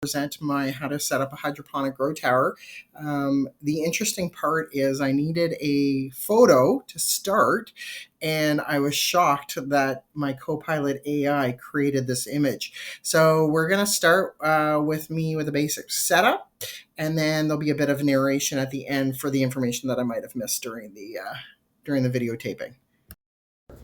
present my how to set up a hydroponic grow tower. The interesting part is I needed a photo to start, and I was shocked that my Copilot AI created this image. So we're going to start with me with a basic setup, and then there'll be a bit of narration at the end for the information that I might have missed during the videotaping.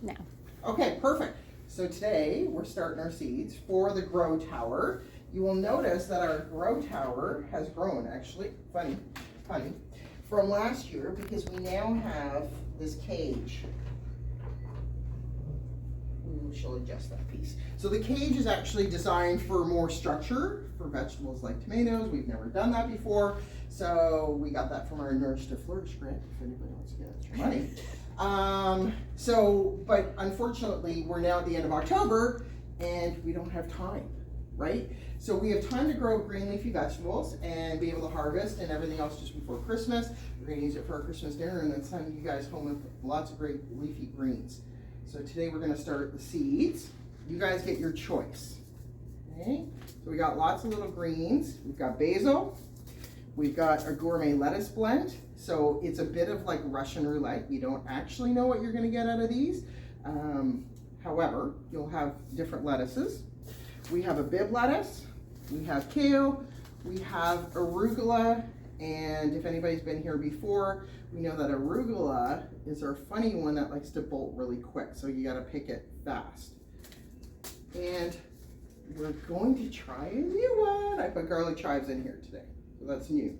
Now. Okay, perfect. So today we're starting our seeds for the grow tower. You will notice that our grow tower has grown, actually, funny, from last year, because we now have this cage. We shall adjust that piece. So the cage is actually designed for more structure for vegetables like tomatoes. We've never done that before. So we got that from our Nourish to Flourish grant, if anybody wants to get extra money. But unfortunately, we're now at the end of October and we don't have time, right? So we have time to grow green leafy vegetables and be able to harvest and everything else just before Christmas. We're going to use it for our Christmas dinner and then send you guys home with lots of great leafy greens. So today we're going to start the seeds. You guys get your choice. Okay? So we got lots of little greens. We've got basil. We've got a gourmet lettuce blend. So it's a bit of like Russian roulette. You don't actually know what you're going to get out of these. However, you'll have different lettuces. We have a Bib lettuce. We have kale. We have arugula. And if anybody's been here before, we know that arugula is our funny one that likes to bolt really quick. So you got to pick it fast. And we're going to try a new one. I put garlic chives in here today. So that's new.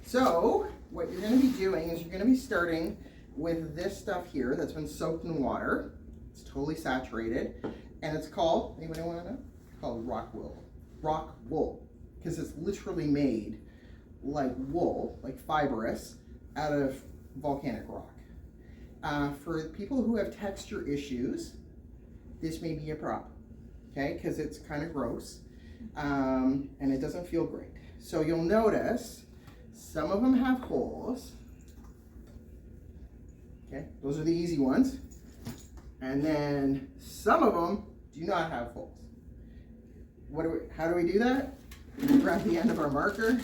So what you're going to be doing is you're going to be starting with this stuff here that's been soaked in water. It's totally saturated. And it's called, anybody want to know? It's called rock wool. Rock wool. Because it's literally made like wool, like fibrous, out of volcanic rock. For people who have texture issues, this may be a problem. Okay, because it's kind of gross and it doesn't feel great. So you'll notice some of them have holes. Okay, those are the easy ones. And then some of them do not have holes. How do we do that? We grab the end of our marker,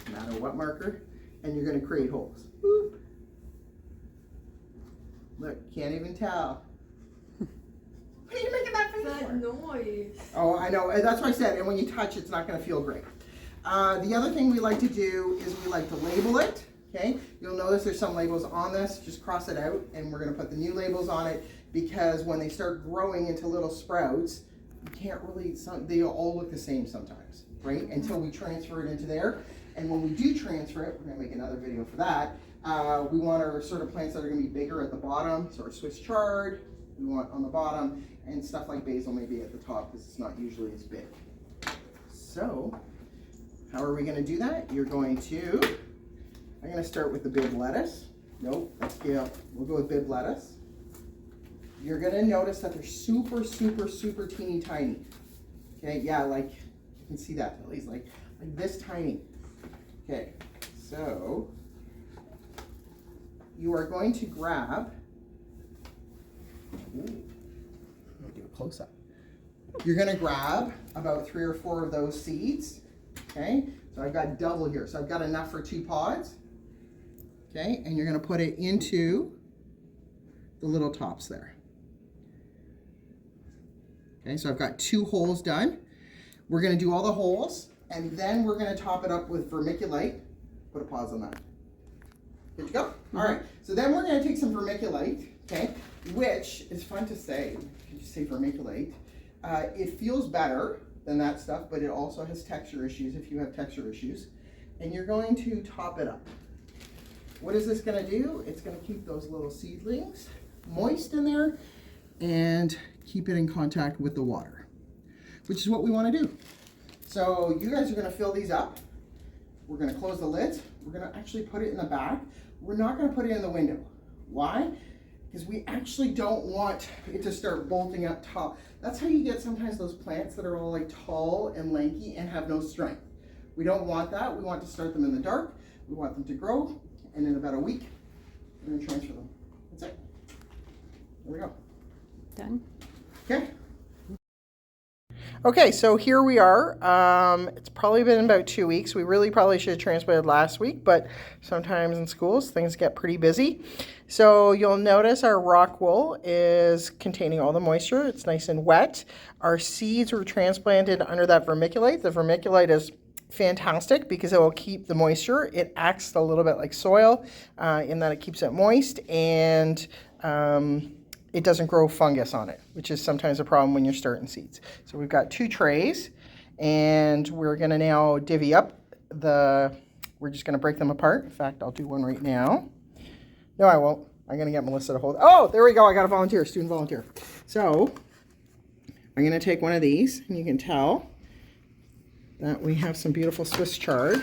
no matter what marker, and you're going to create holes. Boop. Look, can't even tell. What are you making that face for? Noise. Oh, I know. That's what I said. And when you touch, it's not going to feel great. The other thing we like to do is we like to label it. Okay. You'll notice there's some labels on this. Just cross it out, and we're going to put the new labels on it because when they start growing into little sprouts, you can't really. They all look the same sometimes, right? Until we transfer it into there. And when we do transfer it, we're going to make another video for that. We want our sort of plants that are going to be bigger at the bottom. So our Swiss chard, we want on the bottom, and stuff like basil maybe at the top because it's not usually as big. So how are we going to do that? I'm going to start with the Bib lettuce. Nope, that's kale. We'll go with Bib lettuce. You're going to notice that they're super, super, super teeny tiny. Okay, yeah, like you can see that at least like this tiny. Okay, so you are going to grab, let me do a close up. You're going to grab about 3 or 4 of those seeds. Okay, so I've got double here. So I've got enough for 2 pods. Okay, and you're going to put it into the little tops there. Okay, so I've got 2 holes done. We're going to do all the holes, and then we're going to top it up with vermiculite. Put a pause on that. Good to go? Mm-hmm. All right, so then we're going to take some vermiculite, okay, which is fun to say. If you just say vermiculite, it feels better than that stuff, but it also has texture issues if you have texture issues. And you're going to top it up. What is this going to do? It's going to keep those little seedlings moist in there and keep it in contact with the water, which is what we want to do. So you guys are going to fill these up. We're going to close the lids. We're going to actually put it in the back. We're not going to put it in the window. Why? Because we actually don't want it to start bolting up tall. That's how you get sometimes those plants that are all like tall and lanky and have no strength. We don't want that. We want to start them in the dark. We want them to grow, and in about a week, we're going to transfer them. That's it. There we go. Done. Okay. Okay, so here we are. It's probably been about 2 weeks. We really probably should have transplanted last week, but sometimes in schools things get pretty busy. So you'll notice our rock wool is containing all the moisture. It's nice and wet. Our seeds were transplanted under that vermiculite. The vermiculite is fantastic because it will keep the moisture. It acts a little bit like soil in that it keeps it moist, and it doesn't grow fungus on it, which is sometimes a problem when you're starting seeds. So we've got 2 trays, and we're gonna now divvy up we're just gonna break them apart. In fact, I'll do one right now. No, I won't. I'm gonna get Melissa to hold. Oh, there we go. I got a volunteer, student volunteer. So I'm gonna take one of these, and you can tell that we have some beautiful Swiss chard.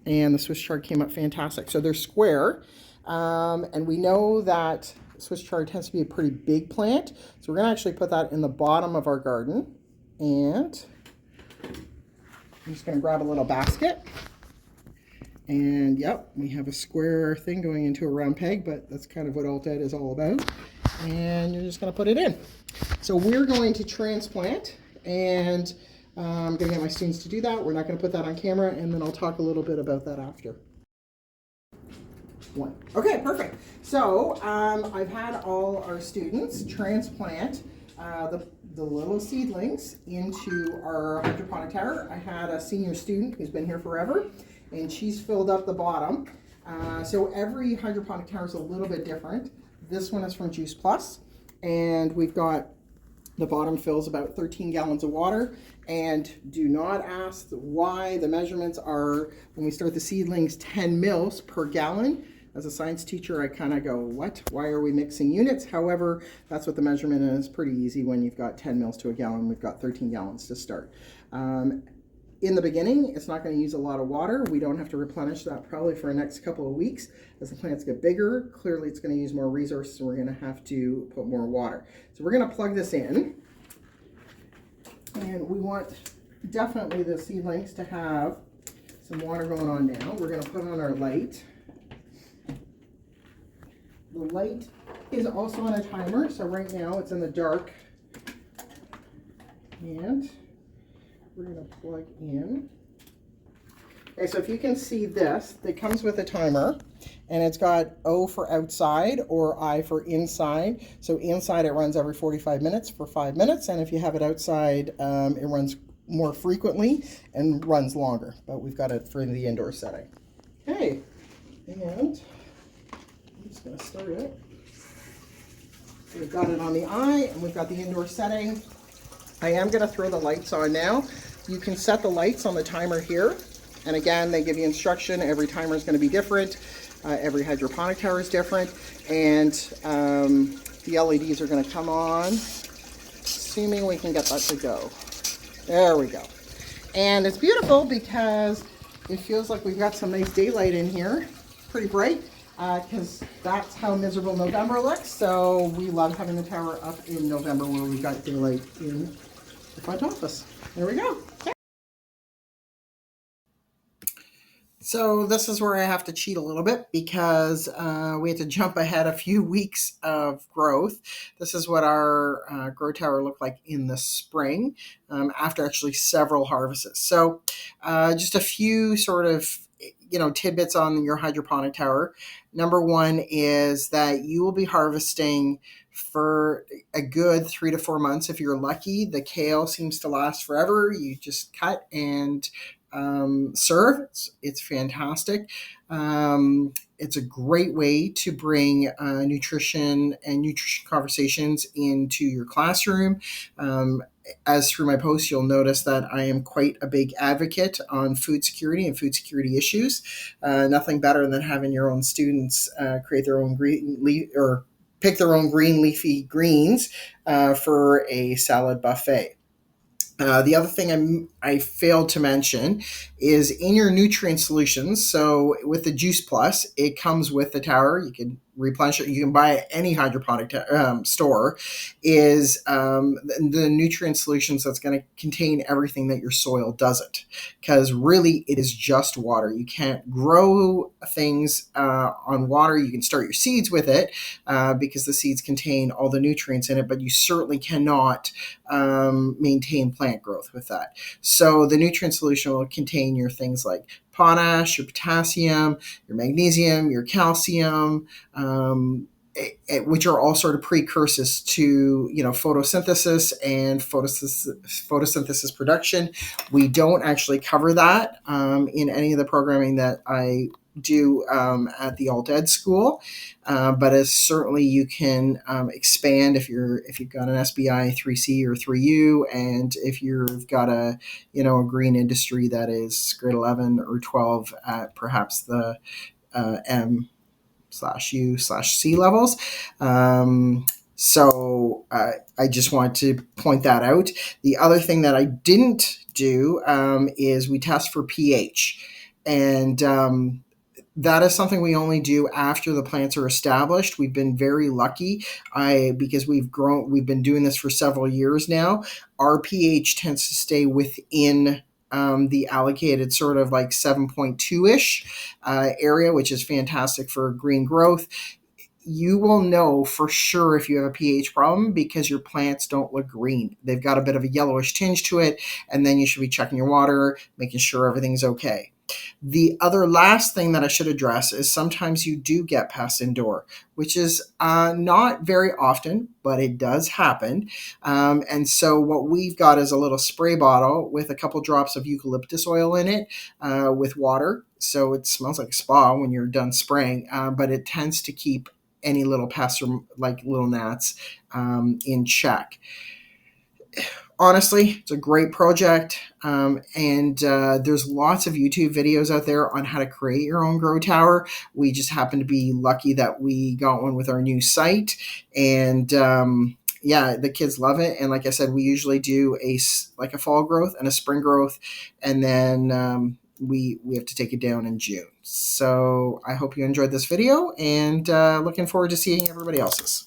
And the Swiss chard came up fantastic. So they're square, and we know that Swiss chard tends to be a pretty big plant. So we're gonna actually put that in the bottom of our garden. And I'm just gonna grab a little basket. And yep, we have a square thing going into a round peg, but that's kind of what Alt-Ed is all about. And you're just gonna put it in. So we're going to transplant, and I'm gonna get my students to do that. We're not gonna put that on camera, and then I'll talk a little bit about that after. Okay, perfect. So I've had all our students transplant the little seedlings into our hydroponic tower. I had a senior student who's been here forever, and she's filled up the bottom. So every hydroponic tower is a little bit different. This one is from Juice Plus, and we've got the bottom fills about 13 gallons of water. And do not ask why. The measurements are, when we start the seedlings, 10 mils per gallon. As a science teacher, I kind of go, what? Why are we mixing units? However, that's what the measurement is. Pretty easy when you've got 10 mils to a gallon. We've got 13 gallons to start. In the beginning, it's not going to use a lot of water. We don't have to replenish that probably for the next couple of weeks. As the plants get bigger, clearly it's going to use more resources, and we're going to have to put more water. So we're going to plug this in. And we want definitely the seedlings to have some water going on now. We're going to put on our light. The light is also on a timer, so right now it's in the dark. And we're going to plug in. Okay, so if you can see this, it comes with a timer, and it's got O for outside or I for inside. So inside it runs every 45 minutes for 5 minutes, and if you have it outside, it runs more frequently and runs longer, but we've got it for the indoor setting. Okay, and I'm just going to start it. So we've got it on the eye, and we've got the indoor setting. I am going to throw the lights on now. You can set the lights on the timer here. And again, they give you instruction. Every timer is going to be different. Every hydroponic tower is different. And the LEDs are going to come on, assuming we can get that to go. There we go. And it's beautiful because it feels like we've got some nice daylight in here. Pretty bright, because that's how miserable November looks. So we love having the tower up in November where we've got daylight in the front office. There we go. So this is where I have to cheat a little bit because we had to jump ahead a few weeks of growth. This is what our grow tower looked like in the spring after actually several harvests. So just a few sort of tidbits on your hydroponic tower. Number one is that you will be harvesting for a good 3 to 4 months if you're lucky. The kale seems to last forever. You just cut and serve. It's fantastic. It's a great way to bring nutrition conversations into your classroom. As through my posts, you'll notice that I am quite a big advocate on food security and food security issues. Nothing better than having your own students create their own pick their own green leafy greens for a salad buffet. The other thing I failed to mention is in your nutrient solutions. So with the Juice Plus, it comes with the tower. You can replenisher you can buy at any hydroponic store is the nutrient solutions that's going to contain everything that your soil doesn't, because really it is just water. You can't grow things on water. You can start your seeds with it because the seeds contain all the nutrients in it, but you certainly cannot maintain plant growth with that. So the nutrient solution will contain your things like potash, your potassium, your magnesium, your calcium, which are all sort of precursors to photosynthesis and photosynthesis production. We don't actually cover that in any of the programming that I do at the alt ed school, but as certainly you can expand if you've got an SBI 3C or 3U, and if you've got a green industry that is grade 11 or 12 at perhaps the M/U/C levels. So I just want to point that out. The other thing that I didn't do is we test for pH, and that is something we only do after the plants are established. We've been very lucky because we've been doing this for several years now. Our pH tends to stay within the allocated sort of like 7.2-ish area, which is fantastic for green growth. You will know for sure if you have a pH problem because your plants don't look green. They've got a bit of a yellowish tinge to it, and then you should be checking your water, making sure everything's okay. The other last thing that I should address is sometimes you do get pests indoor, which is not very often, but it does happen. And so what we've got is a little spray bottle with a couple drops of eucalyptus oil in it with water. So it smells like a spa when you're done spraying, but it tends to keep any little pests or like little gnats in check. Honestly, it's a great project, and there's lots of YouTube videos out there on how to create your own grow tower. We just happen to be lucky that we got one with our new site, and yeah, the kids love it. And like I said, we usually do a fall growth and a spring growth, and then we have to take it down in June. So I hope you enjoyed this video, and looking forward to seeing everybody else's.